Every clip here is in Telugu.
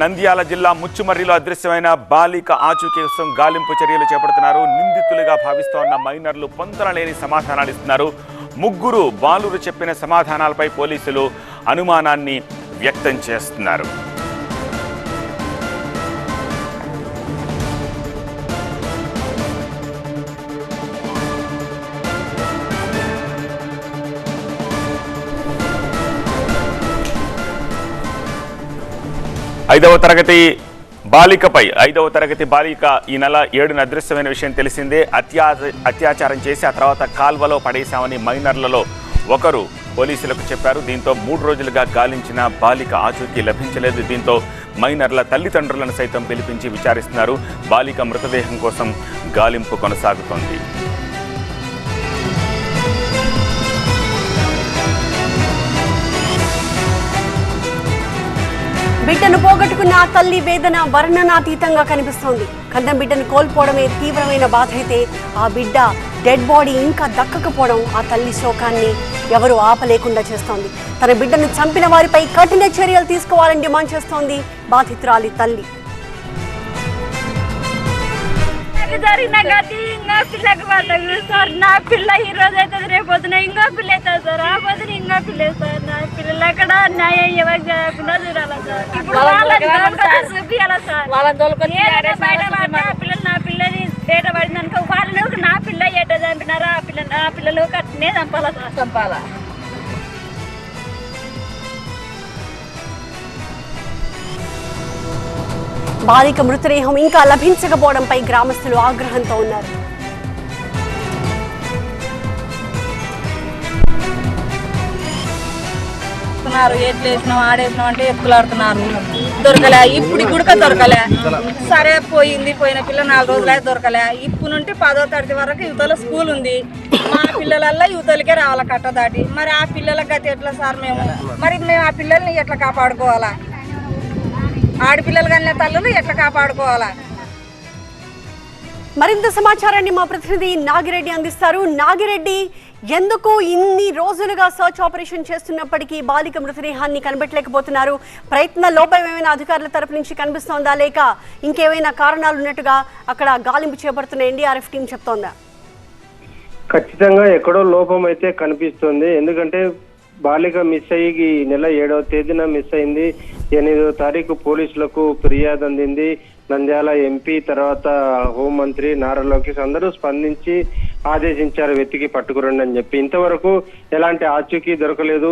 నంద్యాల జిల్లా ముచ్చుమర్రిలో అదృశ్యమైన బాలిక ఆచూకీ కోసం గాలింపు చర్యలు చేపడుతున్నారు. నిందితులుగా భావిస్తోన్న మైనర్లు పొంతనలేని సమాధానాలు ఇస్తున్నారు. ముగ్గురు బాలురు చెప్పిన సమాధానాలపై పోలీసులు అనుమానాన్ని వ్యక్తం చేస్తున్నారు. ఐదవ తరగతి బాలిక ఈ నెల 7న అదృశ్యమైన విషయం తెలిసిందే. అత్యాచారం చేసి ఆ తర్వాత కాల్వలో పడేశామని మైనర్లలో ఒకరు పోలీసులకు చెప్పారు. దీంతో 3 రోజులుగా గాలించిన బాలిక ఆచూకీ లభించలేదు. దీంతో మైనర్ల తల్లిదండ్రులను సైతం పిలిపించి విచారిస్తున్నారు. బాలిక మృతదేహం కోసం గాలింపు కొనసాగుతోంది. బిడ్డను పోగొట్టుకున్న ఆ తల్లి వేదన వర్ణనాతీతంగా కనిపిస్తోంది. కన్నం బిడ్డను కోల్పోవడమే తీవ్రమైన బాధ అయితే ఆ బిడ్డ డెడ్ బాడీ ఇంకా దక్కకపోవడం ఆ తల్లి శోకాన్ని ఎవరు ఆపలేకుండా చేస్తోంది. తన బిడ్డను చంపిన వారిపై కఠిన చర్యలు తీసుకోవాలని డిమాండ్ చేస్తోంది బాధితురాలి తల్లి. జరిగిన గతి ఇంకా పిల్లకి పడదు సార్. నా పిల్ల ఈ రోజు అవుతుంది, రేపు పొద్దున ఇంకా పిల్ల అవుతుంది సార్. ఆ పొద్దున ఇంకా పిల్ల సార్. నా పిల్లలు ఎక్కడ న్యాయం ఎవరు చేయకుండా చూడాలా సార్. ఇప్పుడు వాళ్ళని చూపించాలా సార్. బయట పిల్లలు నా పిల్లని బయట పడింది అనుకో, వాళ్ళు నా పిల్ల ఎట చంపినారా ఆ పిల్లలు కట్టినే చంపాలా సార్. చంపాలా బాలిక మృతదేహం ఇంకా లభించకపోవడంపై గ్రామస్తులు ఆగ్రహంతో ఉన్నారు. ఎట్లు వేసినాం ఆడేసినాం అంటే ఎక్కులాడుతున్నారు. దొరకలే, ఇప్పుడు గుడక దొరకలే. సరే పోయిన పిల్ల 4 రోజులే దొరకలే. ఇప్పుడు నుండి 10వ తరగతి వరకు యువతల స్కూల్ ఉంది. మా పిల్లలల్లా యువతలకే రావాలా కట్ట దాటి. మరి ఆ పిల్లల గతి ఎట్లా సార్? మేము ఆ పిల్లల్ని ఎట్లా కాపాడుకోవాలా? ఆడపిల్లలు కానీ తల్లులు ఎట్లా కాపాడుకోవాలా? మరింత సమాచారాన్ని మా ప్రతినిధి నాగిరెడ్డి అందిస్తారు. నాగిరెడ్డి, ఎందుకు ఇన్ని రోజులుగా సర్చ్ ఆపరేషన్ చేస్తున్నప్పటికీ బాలిక మృతదేహాన్ని కనిపెట్టలేకపోతున్నారు? ప్రయత్న లోపం ఏమైనా అధికారుల తరపు నుంచి కనిపిస్తోందా, లేక ఇంకేమైనా కారణాలు ఉన్నట్టుగా అక్కడ గాలింపు చేపడుతున్న ఎన్డీఆర్ఎఫ్ టీం చెప్తోందా? ఖచ్చితంగా ఎక్కడో లోపం అయితే కనిపిస్తుంది. ఎందుకంటే బాలిక మిస్ అయ్యి ఈ నెల 7వ తేదీన మిస్ అయింది. 8వ తారీఖు పోలీసులకు ఫిర్యాదు అందింది. నంద్యాల ఎంపీ తర్వాత హోంమంత్రి నారా లోకేష్ అందరూ స్పందించి ఆదేశించారు వెతికి పట్టుకురండి అని చెప్పి. ఇంతవరకు ఎలాంటి ఆచూకీ దొరకలేదు.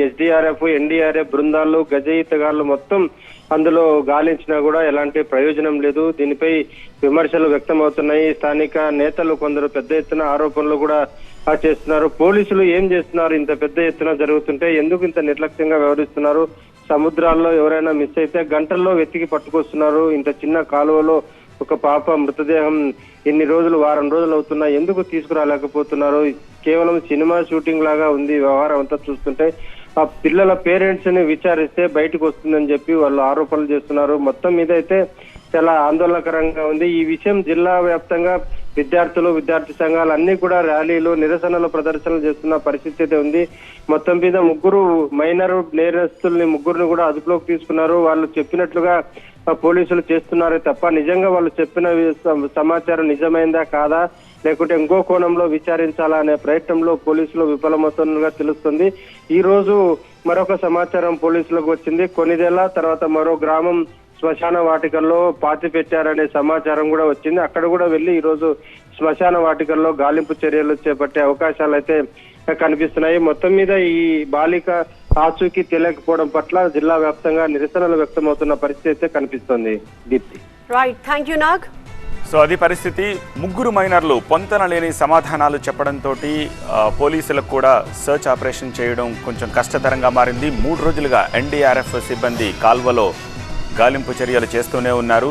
ఎస్డీఆర్ఎఫ్ ఎన్డీఆర్ఎఫ్ బృందాలు గజ ఈతగాళ్లు మొత్తం అందులో గాలించినా కూడా ఎలాంటి ప్రయోజనం లేదు. దీనిపై విమర్శలు వ్యక్తమవుతున్నాయి. స్థానిక నేతలు కొందరు పెద్ద ఎత్తున ఆరోపణలు కూడా చేస్తున్నారు. పోలీసులు ఏం చేస్తున్నారు? ఇంత పెద్ద ఎత్తున జరుగుతుంటే ఎందుకు ఇంత నిర్లక్ష్యంగా వ్యవహరిస్తున్నారు? సముద్రాల్లో ఎవరైనా మిస్ అయితే గంటల్లో వెతికి పట్టుకొస్తున్నారు. ఇంత చిన్న కాలువలో ఒక పాప మృతదేహం ఇన్ని రోజులు, వారం రోజులు అవుతున్నా ఎందుకు తీసుకురాలేకపోతున్నారు? కేవలం సినిమా షూటింగ్ లాగా ఉంది వ్యవహారం అంతా చూస్తుంటే. ఆ పిల్లల పేరెంట్స్ ని విచారిస్తే బయటకు వస్తుందని చెప్పి వాళ్ళు ఆరోపణలు చేస్తున్నారు. మొత్తం మీద అయితే చాలా ఆందోళనకరంగా ఉంది. ఈ విషయం జిల్లా వ్యాప్తంగా విద్యార్థి సంఘాలు అన్ని కూడా ర్యాలీలు, నిరసనలు, ప్రదర్శనలు చేస్తున్న పరిస్థితి అయితే ఉంది. మొత్తం మీద ముగ్గురు మైనర్ నేరస్తుల్ని ముగ్గురిని కూడా అదుపులోకి తీసుకున్నారు. వాళ్ళు చెప్పినట్లుగా పోలీసులు చేస్తున్నారే తప్ప నిజంగా వాళ్ళు చెప్పిన సమాచారం నిజమైందా కాదా, లేకుంటే ఇంకో కోణంలో విచారించాలా అనే ప్రయత్నంలో పోలీసులు విఫలమవుతున్నట్టుగా తెలుస్తుంది. ఈ రోజు మరొక సమాచారం పోలీసులకు వచ్చింది. కొన్నిదేళ్ల తర్వాత మరో గ్రామం శ్మశాన వాటికల్లో పాతి పెట్టారనే సమాచారం కూడా వచ్చింది. అక్కడ కూడా వెళ్లి ఈ రోజు శ్మశాన వాటికల్లో గాలింపు చర్యలు చేపట్టే అవకాశాలు అయితే కనిపిస్తున్నాయి. మొత్తం మీద ఈ బాలిక ఆచూకీ తెలియకపోవడం పట్ల జిల్లా వ్యాప్తంగా నిరసనలు వ్యక్తమవుతున్న పరిస్థితి అయితే కనిపిస్తోంది. Deepthi. Right, thank you Nag. So అది పరిస్థితి. ముగ్గురు మైనర్లు పొంతన లేని సమాధానాలు చెప్పడంతో పోలీసులకు కూడా సర్చ్ ఆపరేషన్ చేయడం కొంచెం కష్టతరంగా మారింది. 3 రోజులుగా ఎన్డీఆర్ఎఫ్ సిబ్బంది కాల్వలో గాలింపు చర్యలు చేస్తూనే ఉన్నారు.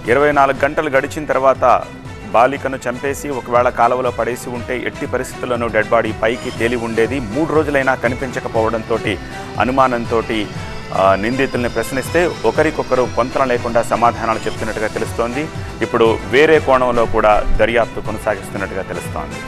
24 గంటలు గడిచిన తర్వాత బాలికను చంపేసి ఒకవేళ కాలువలో పడేసి ఉంటే ఎట్టి పరిస్థితుల్లోనూ డెడ్ బాడీ పైకి తేలి ఉండేది. 3 రోజులైనా కనిపించకపోవడంతో అనుమానంతో నిందితుల్ని ప్రశ్నిస్తే ఒకరికొకరు పొంతన లేకుండా సమాధానాలు చెప్తున్నట్టుగా తెలుస్తోంది. ఇప్పుడు వేరే కోణంలో కూడా దర్యాప్తు కొనసాగిస్తున్నట్టుగా తెలుస్తోంది.